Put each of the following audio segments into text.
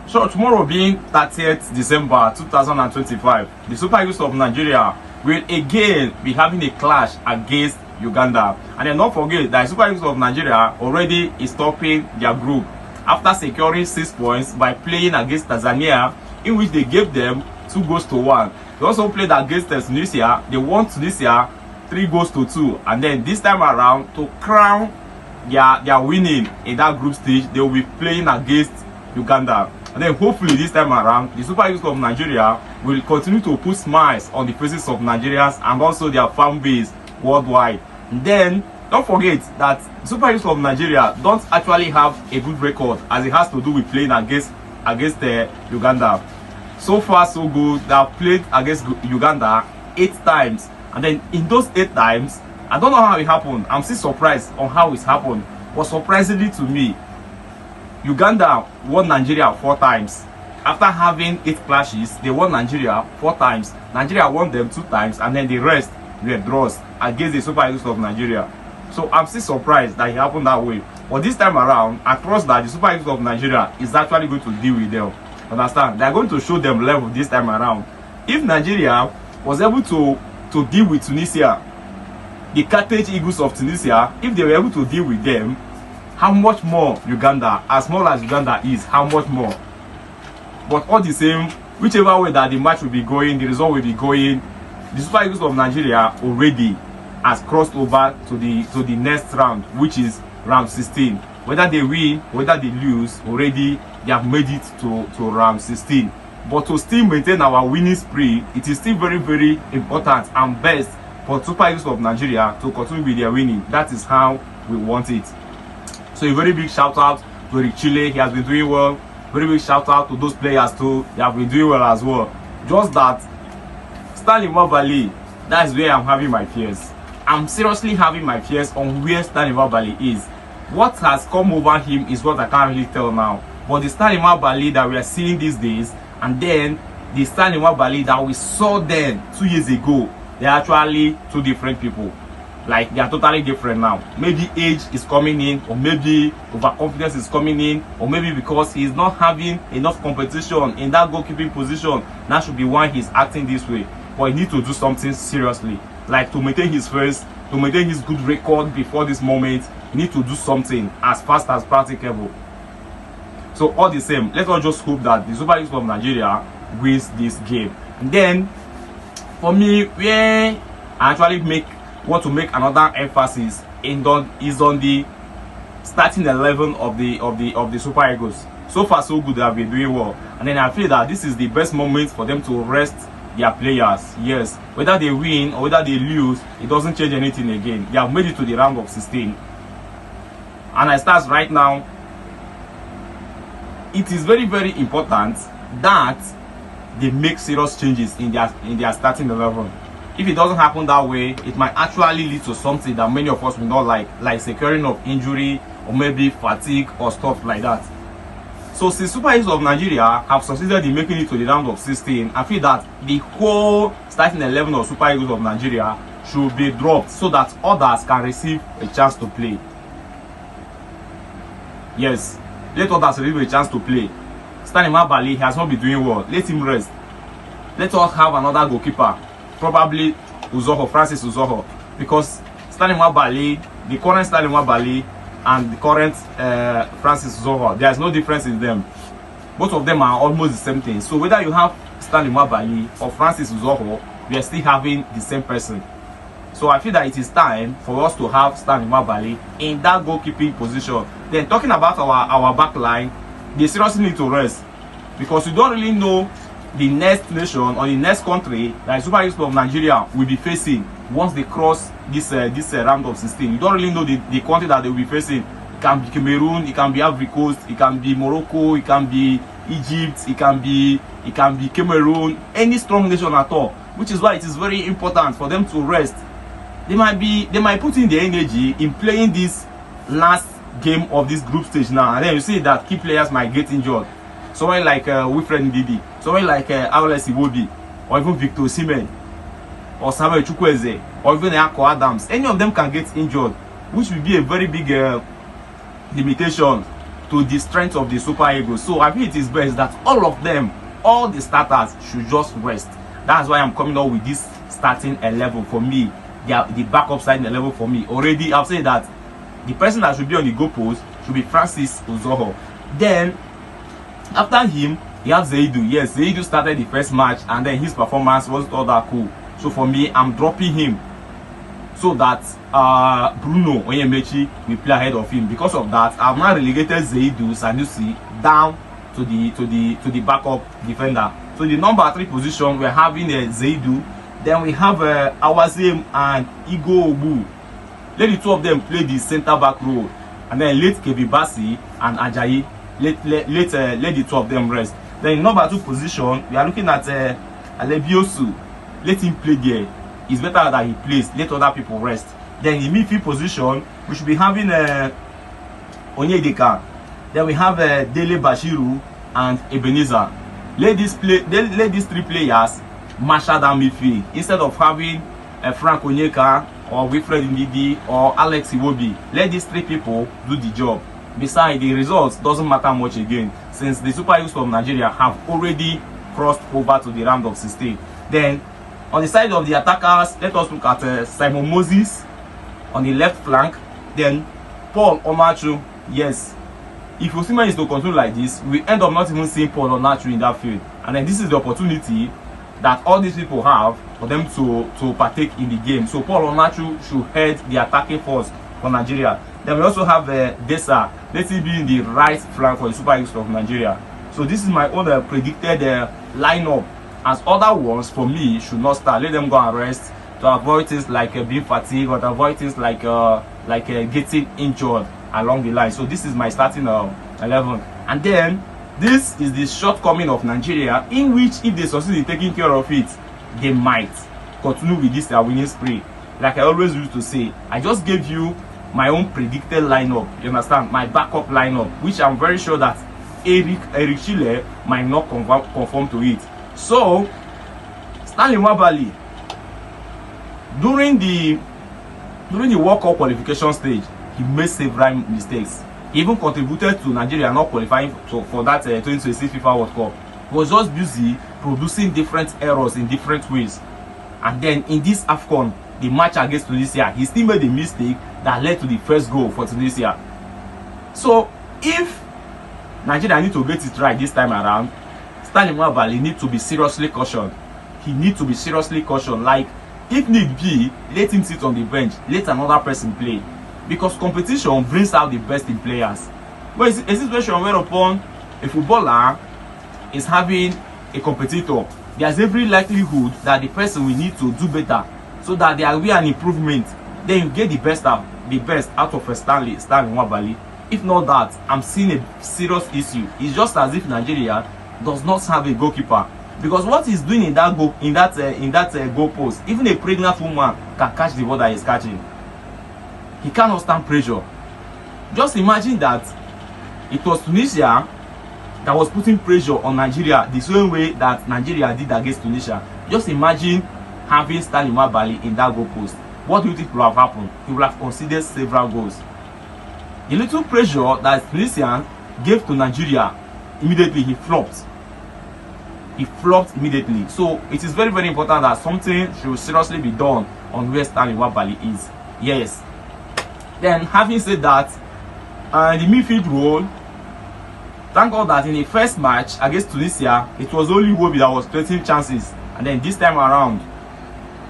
So tomorrow being 30th December 2025, the Super Eagles of Nigeria will again be having a clash against Uganda. And then don't forget that the Super Eagles of Nigeria already is topping their group after securing 6 points by playing against Tanzania, in which they gave them 2-1. They also played against Tunisia. They won Tunisia 3-2. And then this time around, to crown their winning in that group stage, they will be playing against Uganda. And then hopefully this time around, the Super Eagles of Nigeria will continue to put smiles on the faces of Nigerians and also their fan base worldwide. And then don't forget that Super Eagles of Nigeria don't actually have a good record, as it has to do with playing against Uganda. So far so good. They have played against Uganda 8 times, and then in those 8 times, I don't know how it happened. I'm still surprised on how it happened. But surprisingly to me, Uganda won Nigeria 4 times. After having 8 clashes, they won Nigeria 4 times. Nigeria won them 2 times, and then the rest were draws against the Super Eagles of Nigeria. So I'm still surprised that it happened that way. But this time around, I trust that the Super Eagles of Nigeria is actually going to deal with them. Understand? They are going to show them level this time around. If Nigeria was able to deal with Tunisia, the Carthage Eagles of Tunisia, if they were able to deal with them, how much more Uganda, as small as Uganda is, how much more? But all the same, whichever way that the match will be going, the result will be going, the Super Eagles of Nigeria already has crossed over to the next round, which is round 16. Whether they win, whether they lose, already they have made it to round 16. But to still maintain our winning spree, it is still very, very important and best for Super Eagles of Nigeria to continue with their winning. That is how we want it. So a very big shout out to Rick Chile. He has been doing well. Very big shout out to those players too. They have been doing well as well. Just that Stanley Nwabali, that is where I'm having my fears. I'm seriously having my fears on where Stanley Nwabali is. What has come over him is what I can't really tell now. But the Stanley Nwabali that we are seeing these days, and then the Stanley Nwabali that we saw then 2 years ago, they're actually 2 different people. Like, they are totally different now. Maybe age is coming in, or maybe overconfidence is coming in, or maybe because he is not having enough competition in that goalkeeping position. That should be why he's acting this way. But he needs to do something seriously. Like, to maintain his first, to maintain his good record before this moment, he needs to do something as fast as practicable. So all the same, let us just hope that the Super Eagles of Nigeria wins this game. And then, for me, where I actually want to make another emphasis is on the starting 11 of the Super Eagles. So far so good, they have been doing well, and then I feel that this is the best moment for them to rest their players. Yes, whether they win or whether they lose, it doesn't change anything again. They have made it to the round of 16, and as starts right now, it is very, very important that they make serious changes in their starting 11. If it doesn't happen that way, it might actually lead to something that many of us will not like securing of injury or maybe fatigue or stuff like that. So since Super Eagles of Nigeria have succeeded in making it to the round of 16, I feel that the whole starting 11 of Super Eagles of Nigeria should be dropped so that others can receive a chance to play. Yes, let others receive a chance to play. Stanley Nwabali has not been doing well. Let him rest. Let us have another goalkeeper. Probably Uzoho, Francis Uzoho, because Stanley Nwabali, the current Stanley Nwabali and the current Francis Uzoho, there is no difference in them. Both of them are almost the same thing. So whether you have Stanley Nwabali or Francis Uzoho, we are still having the same person. So I feel that it is time for us to have Stanley Nwabali in that goalkeeping position. Then talking about our back line, they seriously need to rest, because we don't really know the next nation or the next country that Super Eagles of Nigeria will be facing once they cross this round of 16. You don't really know the country that they will be facing. It can be Cameroon, it can be Ivory Coast, it can be Morocco, it can be Egypt, it can be Cameroon, any strong nation at all. Which is why it is very important for them to rest. They might put in their energy in playing this last game of this group stage now, and then you see that key players might get injured. Someone like Wilfred Ndidi, someone like Awolesi Iwobi, or even Victor Osimhen, or Samuel Chukwueze, or even Ako Adams. Any of them can get injured, which will be a very big limitation to the strength of the Super Eagles. So I feel it is best that all of them, all the starters, should just rest. That's why I'm coming up with this starting 11 for me. The backup starting 11 for me. Already I've said that the person that should be on the goalpost should be Francis Uzoho. Then after him, you have J.U.D. Yes, J.U.D. started the first match and then his performance wasn't all that cool. So for me, I'm dropping him so that Bruno Onyemechi will play ahead of him. Because of that, I've now relegated J.U.D. Sanusi down to the backup defender. So the number 3 position, we're having J.U.D. Then we have Awazim and Igo Obu. Let the two of them play the center back role, and then let Kevibasi and Ajayi let the two of them rest. Then in number 2 position, we are looking at Alebiosu. Let him play there. It's better that he plays. Let other people rest. Then in midfield position, we should be having Onyedeka. Then we have Dele Bashiru and Ebenezer. Let these 3 players marshal down midfield instead of having Frank Onyeka or Wilfred Ndidi or Alex Iwobi. Let these 3 people do the job. Besides, the results doesn't matter much again, since the Super Eagles of Nigeria have already crossed over to the round of 16. Then on the side of the attackers, let us look at Simon Moses on the left flank. Then Paul Onachu. Yes, if Osimhen is to continue like this, we end up not even seeing Paul Onachu in that field. And then this is the opportunity that all these people have for them to partake in the game. So Paul Onachu should head the attacking force for Nigeria. Then we also have Desa. Let him be in the right flank for the Super Eagles of Nigeria. So this is my own predicted lineup. As other ones for me should not start. Let them go and rest to avoid things like being fatigued, or to avoid things like getting injured along the line. So this is my starting 11. And then this is the shortcoming of Nigeria, in which if they succeed in taking care of it, they might continue with this winning spree. Like I always used to say, I just gave you my own predicted lineup. You understand? My backup lineup, which I'm very sure that Eric Chile might not conform to it. So Stanley Nwabali, during the World Cup qualification stage, he made several mistakes. He even contributed to Nigeria not qualifying for that 2026 FIFA World Cup. He was just busy producing different errors in different ways. And then in this Afcon, the match against Tunisia, he still made a mistake that led to the first goal for Tunisia. So if Nigeria need to get it right this time around, Stanley Nwabali need to be seriously cautioned. He needs to be seriously cautioned. Like, if need be, let him sit on the bench, let another person play. Because competition brings out the best in players. But it's a situation whereupon a footballer is having a competitor, there's every likelihood that the person will need to do better so that there will be an improvement. Then you get the best out of Stanley Nwabali. If not that, I'm seeing a serious issue. It's just as if Nigeria does not have a goalkeeper, because what he's doing in that goal post, even a pregnant woman can catch the ball that he's catching. He cannot stand pressure. Just imagine that it was Tunisia that was putting pressure on Nigeria the same way that Nigeria did against Tunisia. Just imagine having Stanley Nwabali in that goal post. What do you think would have happened? He would have conceded several goals. The little pressure that Tunisia gave to Nigeria, immediately he flopped. He flopped immediately. So it is very, very important that something should seriously be done on where Stanley Nwabali is. Yes. Then, having said that, the midfield role, thank God that in the first match against Tunisia, it was only Wobi that was creating chances. And then this time around,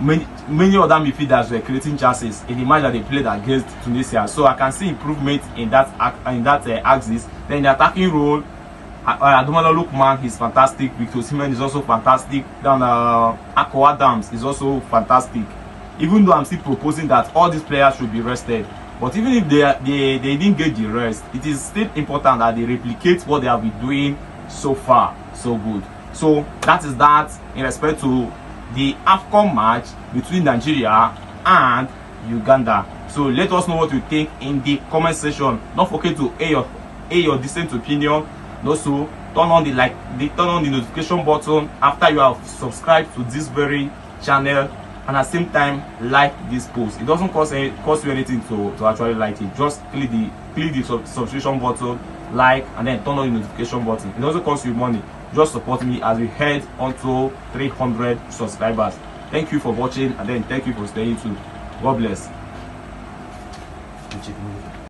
many other midfielders were creating chances in the match that they played against Tunisia. So I can see improvement in that axis. Then in the attacking role, Ademola Lookman is fantastic. Victor Osimhen is also fantastic. Then Akko Adams is also fantastic. Even though I'm still proposing that all these players should be rested, but even if they didn't get the rest, it is still important that they replicate what they have been doing so far so good. So that is that in respect to the Afcon match between Nigeria and Uganda. So let us know what you think in the comment section. Don't forget to air your decent opinion. And also turn on the notification button after you have subscribed to this very channel, and at the same time like this post. It doesn't cost you anything to actually like it. Just click the subscription button like, and then turn on the notification button. It also costs you money. Just support me as we head onto 300 subscribers. Thank you for watching, and then thank you for staying too. God bless.